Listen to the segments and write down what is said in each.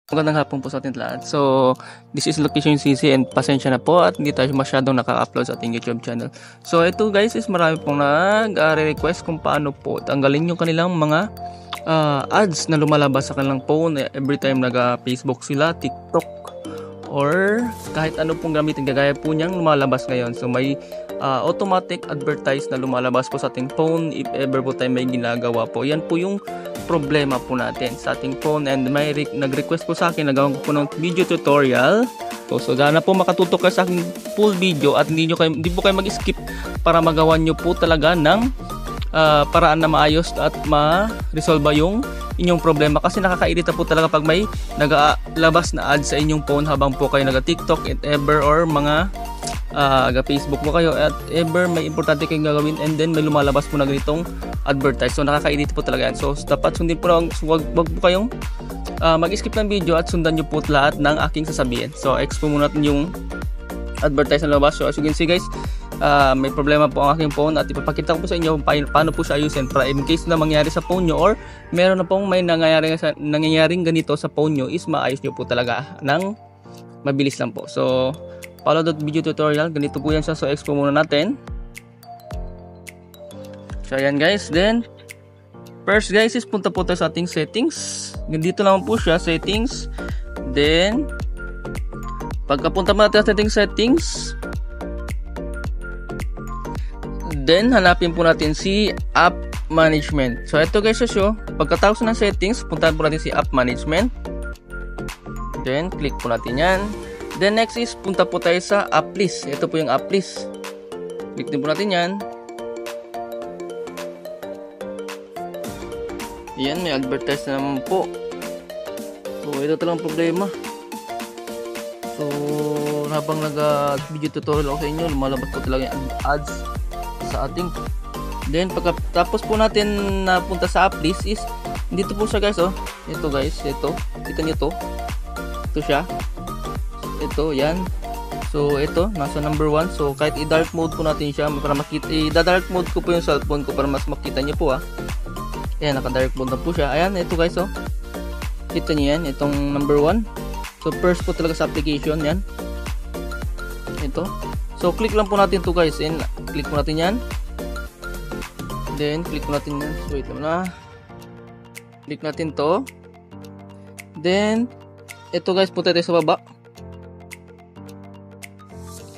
Magandang hapon po sa ating lahat. So, this is Location CC and pasensya na po at hindi tayo masyadong naka-upload sa ating YouTube channel. So, ito guys is marami pong nag-request kung paano po tanggalin yung kanilang mga ads na lumalabas sa kanilang phone every time nag-Facebook sila, TikTok, or kahit ano pong gamitin kagaya po niyang lumalabas ngayon. So, may automatic advertise na lumalabas po sa ating phone if ever po tayo may ginagawa po. Yan po yung problema po natin sa ating phone, and may nag-request po sa akin, nagawin ko po ng video tutorial. So sana po makatutok kayo sa aking full video at hindi po kayo mag-skip para magawa nyo po talaga ng paraan na maayos at ma-resolve yung inyong problema, kasi nakakairita po talaga pag may nagalabas na ads sa inyong phone habang po kayo naga-TikTok and ever, or mga Facebook po kayo at ever may importante kayong gagawin and then may lumalabas po na ganitong advertise. So nakakaedit po talaga yan. So dapat sundin po lang, wag po kayong mag-skip ng video at sundan nyo po lahat ng aking sasabihin. So expo muna natin yung advertise na labas. So as you can see guys, may problema po ang aking phone at ipapakita ko po sa inyo paano po siya ayusin para in case na mangyari sa phone nyo or meron na pong may nangyayaring ganito sa phone nyo is maayos nyo po talaga ng mabilis lang po. So follow the video tutorial. Ganito po yan siya. So expo muna natin. So ayan guys, then first guys is punta po tayo sa ating settings. Ganito lang po siya, settings. Then pagkapunta mo natin sa ating settings, then hanapin po natin si app management. So ito guys, so pagkatapos ng settings, puntahan po natin si app management. Then click po natin yan. Then next is punta po tayo sa app list. Ito po yung app list. Click din po natin yan. Yan, may advertise na naman po. So ito talagang problema. So habang nag-video tutorial ako sa inyo, lumalabas po talaga yung ads sa ating. Then pagkatapos po natin napunta sa app list is dito po siya guys, oh. Ito guys, ito. Kita niyo to. Ito siya. Ito, yan. So ito, nasa number 1. So kahit i-dark mode po natin siya para makita, i-dark mode ko po yung cellphone ko para mas makita niyo po, ah. Ayan, naka-dark mode na po siya. Ayan, ito guys, oh. Kita niyo yan, itong number 1. So first po talaga sa application, yan. Ito. So click lang po natin to guys, and click po natin yan. Then click po natin yan. So wait lang na. Click natin to. Then ito guys, punta tayo sa baba.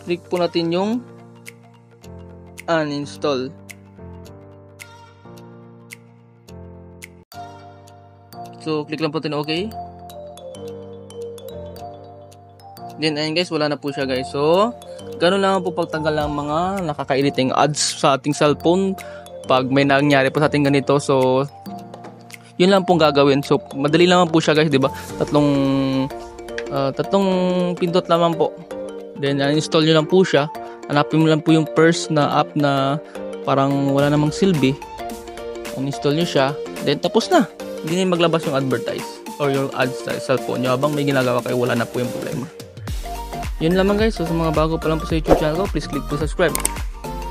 Click po natin yung uninstall. So click lang po natin okay. Then ayun guys, wala na po siya guys. So ganun lang po pagtanggal ng mga nakakairiting ads sa ating cellphone pag may nangyari po sa ating ganito. So yun lang pong gagawin. So madali lang po siya guys, di ba? Tatlong pindot lamang po. Then uninstall nyo lang po siya. Hanapin mo lang po yung first na app na parang wala namang silbi. Uninstall nyo siya. Then tapos na. Hindi na maglabas yung advertise or yung ads sa cellphone nyo habang may ginagawa kayo, wala na po yung problema. Yun lamang guys. So sa mga bago pa lang po sa YouTube channel ko, please click po subscribe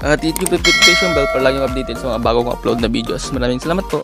at hit yung notification bell para lagi updated sa mga bago kong upload na videos. Maraming salamat po.